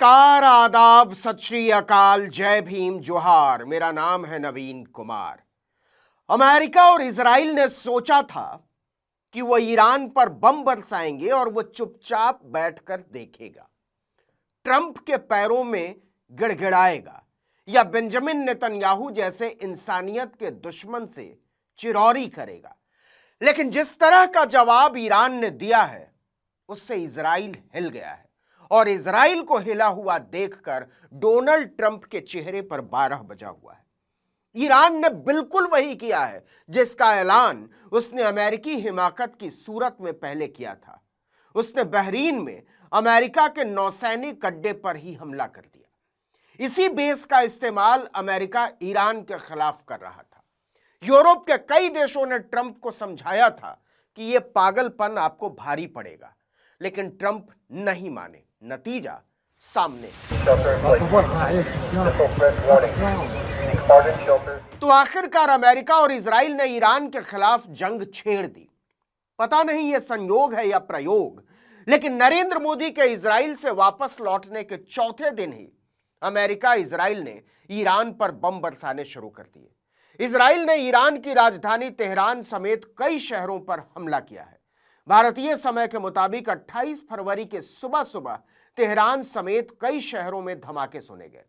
नमस्कार, आदाब, सत श्री अकाल, जय भीम, जोहार। मेरा नाम है नवीन कुमार। अमेरिका और इजराइल ने सोचा था कि वह ईरान पर बम बरसाएंगे और वह चुपचाप बैठकर देखेगा, ट्रंप के पैरों में गिड़गिड़ाएगा या बेंजामिन नेतन्याहू जैसे इंसानियत के दुश्मन से चिरौरी करेगा। लेकिन जिस तरह का जवाब ईरान ने दिया है उससे इजराइल हिल गया है और इजराइल को हिला हुआ देखकर डोनाल्ड ट्रंप के चेहरे पर 12 बजा हुआ है। ईरान ने बिल्कुल वही किया है जिसका ऐलान उसने अमेरिकी हिमाकत की सूरत में पहले किया था। उसने बहरीन में अमेरिका के नौसैनिक अड्डे पर ही हमला कर दिया। इसी बेस का इस्तेमाल अमेरिका ईरान के खिलाफ कर रहा था। यूरोप के कई देशों ने ट्रंप को समझाया था कि यह पागलपन आपको भारी पड़ेगा, लेकिन ट्रंप नहीं माने। नतीजा सामने। तो आखिरकार अमेरिका और इजराइल ने ईरान के खिलाफ जंग छेड़ दी। पता नहीं यह संयोग है या प्रयोग, लेकिन नरेंद्र मोदी के इजराइल से वापस लौटने के चौथे दिन ही अमेरिका इजराइल ने ईरान पर बम बरसाने शुरू कर दिए। इजराइल ने ईरान की राजधानी तेहरान समेत कई शहरों पर हमला किया है। भारतीय समय के मुताबिक 28 फरवरी के सुबह सुबह तेहरान समेत कई शहरों में धमाके सुने गए।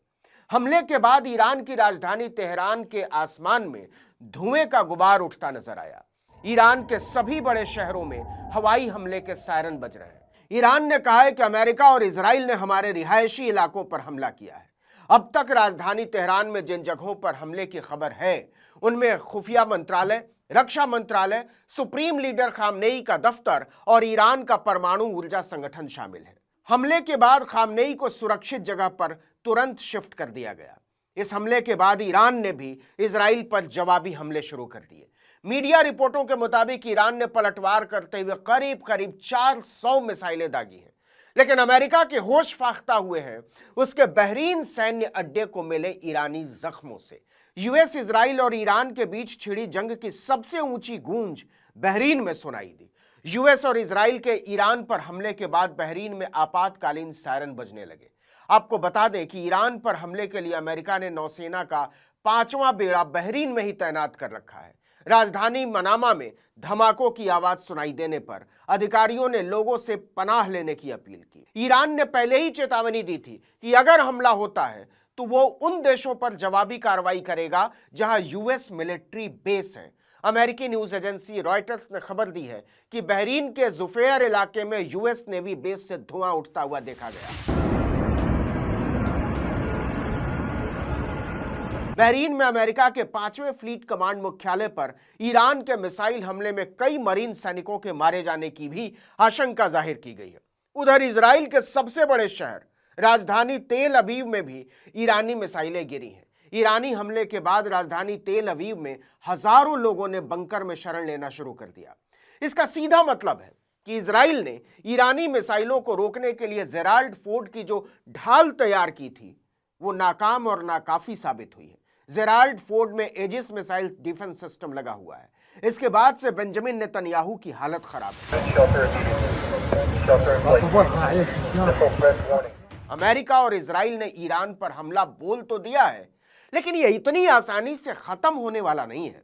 हमले के बाद ईरान की राजधानी तेहरान के आसमान में धुएं का गुबार उठता नजर आया। ईरान के सभी बड़े शहरों में हवाई हमले के सायरन बज रहे हैं। ईरान ने कहा है कि अमेरिका और इजराइल ने हमारे रिहायशी इलाकों पर हमला किया है। अब तक राजधानी तेहरान में जिन जगहों पर हमले की खबर है उनमें खुफिया मंत्रालय, रक्षा मंत्रालय, सुप्रीम लीडर खामनेई का दफ्तर और ईरान का परमाणु ऊर्जा संगठन शामिल है। हमले के बाद खामनेई को सुरक्षित जगह पर तुरंत शिफ्ट कर दिया गया। इस हमले के बाद ईरान ने भी इजराइल पर जवाबी हमले शुरू कर दिए। मीडिया रिपोर्टों के मुताबिक ईरान ने पलटवार करते हुए करीब करीब 400 मिसाइलें दागी हैं। लेकिन अमेरिका के होश फाख्ता हुए हैं उसके बहरीन सैन्य अड्डे को मिले ईरानी जख्मों से। यूएस, इजराइल और ईरान के बीच छिड़ी जंग की सबसे ऊंची गूंज बहरीन में सुनाई दी। यूएस और इजराइल के ईरान पर हमले के बाद बहरीन में आपातकालीन सायरन बजने लगे। आपको बता दें कि ईरान पर हमले के लिए अमेरिका ने नौसेना का 5वां बेड़ा बहरीन में ही तैनात कर रखा है। राजधानी मनामा में धमाकों की आवाज सुनाई देने पर अधिकारियों ने लोगों से पनाह लेने की अपील की। ईरान ने पहले ही चेतावनी दी थी कि अगर हमला होता है तो वो उन देशों पर जवाबी कार्रवाई करेगा जहां यूएस मिलिट्री बेस है। अमेरिकी न्यूज एजेंसी रॉयटर्स ने खबर दी है कि बहरीन के जुफेयर इलाके में यूएस नेवी बेस से धुआं उठता हुआ देखा गया। बहरीन में अमेरिका के 5वें फ्लीट कमांड मुख्यालय पर ईरान के मिसाइल हमले में कई मरीन सैनिकों के मारे जाने की भी आशंका जाहिर की गई है। उधर इजराइल के सबसे बड़े शहर राजधानी तेल अवीव में भी ईरानी मिसाइलें गिरी हैं। ईरानी हमले के बाद राजधानी तेल अवीव में हजारों लोगों ने बंकर में शरण लेना शुरू कर दिया। इसका सीधा मतलब है कि इजराइल ने ईरानी मिसाइलों को रोकने के लिए जेराल्ड फोर्ड की जो ढाल तैयार की थी वो नाकाम और नाकाफी साबित हुई है। जेराल्ड फोर्ड में एजिस मिसाइल डिफेंस सिस्टम लगा हुआ है। इसके बाद से बेंजामिन नेतन्याहू की हालत खराब है। अमेरिका और इजराइल ने ईरान पर हमला बोल तो दिया है, लेकिन यह इतनी आसानी से खत्म होने वाला नहीं है।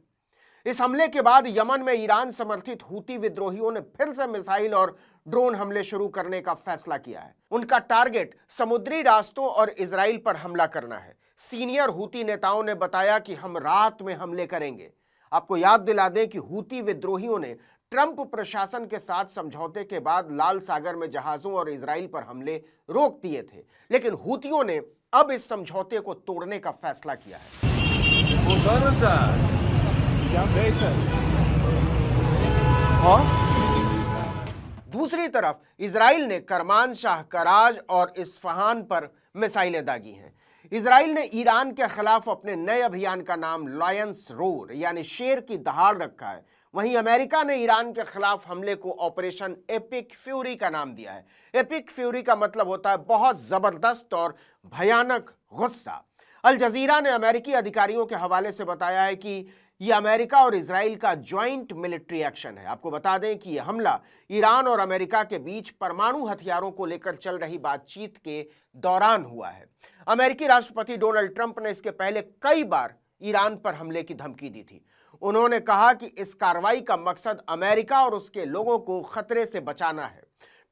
इस हमले के बाद यमन में ईरान समर्थित हूती विद्रोहियों ने फिर से मिसाइल और ड्रोन हमले शुरू करने का फैसला किया है। उनका टारगेट समुद्री रास्तों और इजराइल पर हमला करना है। सीनियर हूती नेताओं ने बताया कि हम रात में हमले करेंगे। आपको याद दिला दें कि हूती विद्रोहियों ने ट्रंप प्रशासन के साथ समझौते के बाद लाल सागर में जहाजों और इजराइल पर हमले रोक दिए थे, लेकिन हूतियों ने अब इस समझौते को तोड़ने का फैसला किया है। दूसरी तरफ इजराइल ने करमान शाह, कराज और इस्फहान पर मिसाइलें दागी हैं। इजराइल ने ईरान के खिलाफ अपने नए अभियान का नाम लायंस रोर यानी शेर की दहाड़ रखा है। वहीं अमेरिका ने ईरान के खिलाफ हमले को ऑपरेशन एपिक फ्यूरी का नाम दिया है। एपिक फ्यूरी का मतलब होता है बहुत जबरदस्त और भयानक गुस्सा। अल जजीरा ने अमेरिकी अधिकारियों के हवाले से बताया है कि ये अमेरिका और इजराइल का ज्वाइंट मिलिट्री एक्शन है। आपको बता दें कि यह हमला ईरान और अमेरिका के बीच परमाणु हथियारों को लेकर चल रही बातचीत के दौरान हुआ है। अमेरिकी राष्ट्रपति डोनाल्ड ट्रंप ने इसके पहले कई बार ईरान पर हमले की धमकी दी थी। उन्होंने कहा कि इस कार्रवाई का मकसद अमेरिका और उसके लोगों को खतरे से बचाना है।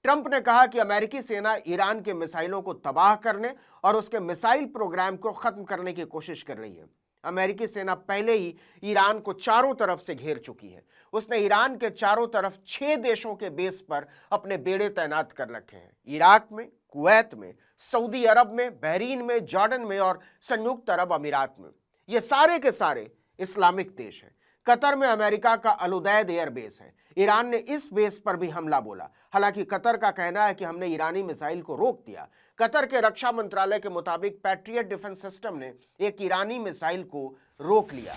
ट्रंप ने कहा कि अमेरिकी सेना ईरान के मिसाइलों को तबाह करने और उसके मिसाइल प्रोग्राम को खत्म करने की कोशिश कर रही है। अमेरिकी सेना पहले ही ईरान को चारों तरफ से घेर चुकी है। उसने ईरान के चारों तरफ 6 देशों के बेस पर अपने बेड़े तैनात कर रखे हैं। इराक में, कुवैत में, सऊदी अरब में, बहरीन में, जॉर्डन में और संयुक्त अरब अमीरात में। ये सारे के सारे इस्लामिक देश हैं। कतर में अमेरिका का अल उदैद एयरबेस है। ईरान ने इस बेस पर भी हमला बोला। हालांकि कतर का कहना है कि हमने ईरानी मिसाइल को रोक दिया। कतर के रक्षा मंत्रालय के मुताबिक पैट्रियट डिफेंस सिस्टम ने एक ईरानी मिसाइल को रोक लिया।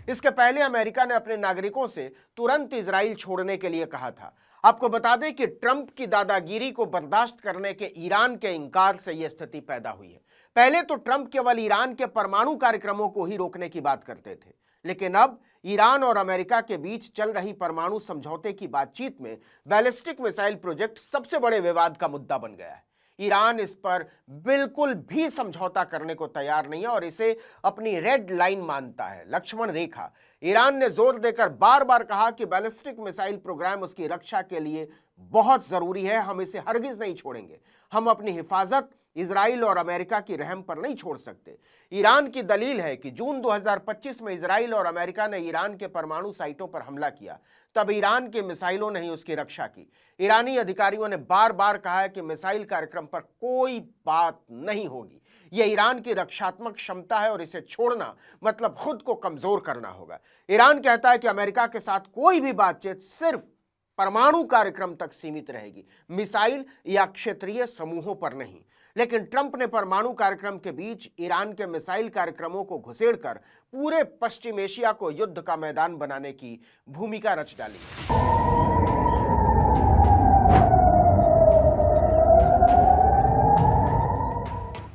इसके पहले अमेरिका ने अपने नागरिकों से तुरंत इजराइल छोड़ने के लिए कहा था। आपको बता दें कि ट्रंप की दादागिरी को बर्दाश्त करने के ईरान के इंकार से यह स्थिति पैदा हुई है। पहले तो ट्रंप केवल ईरान के परमाणु कार्यक्रमों को ही रोकने की बात करते थे, लेकिन अब ईरान और अमेरिका के बीच चल रही परमाणु समझौते की बातचीत में बैलिस्टिक मिसाइल प्रोजेक्ट सबसे बड़े विवाद का मुद्दा बन गया है। ईरान इस पर बिल्कुल भी समझौता करने को तैयार नहीं है और इसे अपनी रेड लाइन मानता है, लक्ष्मण रेखा। ईरान ने जोर देकर बार बार कहा कि बैलिस्टिक मिसाइल प्रोग्राम उसकी रक्षा के लिए बहुत जरूरी है, हम इसे हरगिज नहीं छोड़ेंगे। हम अपनी हिफाजत इजराइल और अमेरिका की रहम पर नहीं छोड़ सकते। ईरान की दलील है कि जून 2025 में इजराइल और अमेरिका ने ईरान के परमाणु साइटों पर हमला किया, तब ईरान के मिसाइलों ने ही उसकी रक्षा की। ईरानी अधिकारियों ने बार बार कहा है कि मिसाइल कार्यक्रम पर कोई बात नहीं होगी। यह ईरान की रक्षात्मक क्षमता है और इसे छोड़ना मतलब खुद को कमजोर करना होगा। ईरान कहता है कि अमेरिका के साथ कोई भी बातचीत सिर्फ परमाणु कार्यक्रम तक सीमित रहेगी, मिसाइल या क्षेत्रीय समूहों पर नहीं। लेकिन ट्रंप ने परमाणु कार्यक्रम के बीच ईरान के मिसाइल कार्यक्रमों को घुसेड़कर पूरे पश्चिम एशिया को युद्ध का मैदान बनाने की भूमिका रच डाली।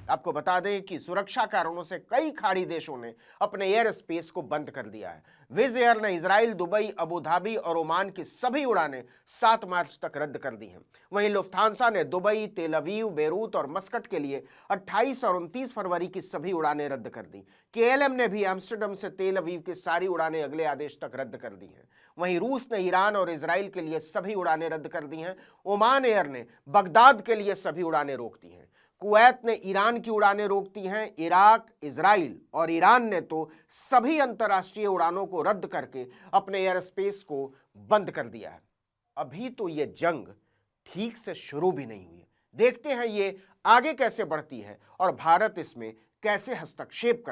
आपको बता दें कि सुरक्षा कारणों से कई खाड़ी देशों ने अपने एयर स्पेस को बंद कर दिया है। विज एयर ने इजराइल, दुबई, अबू धाबी और ओमान की सभी उड़ानें 7 मार्च तक रद्द कर दी हैं। वहीं लुफ्थांसा ने दुबई, तेल अवीव, बेरूत और मस्कट के लिए 28 और 29 फरवरी की सभी उड़ानें रद्द कर दी। KLM ने भी एम्स्टर्डम से तेल अवीव की सारी उड़ानें अगले आदेश तक रद्द कर दी हैं। वहीं रूस ने ईरान और इजराइल के लिए सभी उड़ानें रद्द कर दी हैं। ओमान एयर ने बगदाद के लिए सभी उड़ानें रोक दी हैं। कुवैत ने ईरान की उड़ानें रोक दी हैं। इराक, इजराइल और ईरान ने तो सभी अंतर्राष्ट्रीय उड़ानों को रद्द करके अपने एयर स्पेस को बंद कर दिया है। अभी तो ये जंग ठीक से शुरू भी नहीं हुई है। देखते हैं ये आगे कैसे बढ़ती है और भारत इसमें कैसे हस्तक्षेप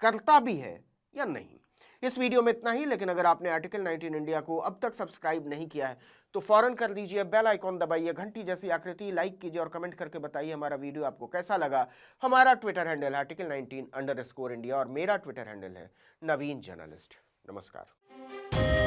करता भी है या नहीं। इस वीडियो में इतना ही, लेकिन अगर आपने आर्टिकल 19 इंडिया को अब तक सब्सक्राइब नहीं किया है तो फौरन कर दीजिए, बेल आइकॉन दबाइए, घंटी जैसी आकृति, लाइक कीजिए और कमेंट करके बताइए हमारा वीडियो आपको कैसा लगा। हमारा ट्विटर हैंडल है आर्टिकल 19_इंडिया और मेरा ट्विटर हैंडल है नवीन जर्नलिस्ट। नमस्कार।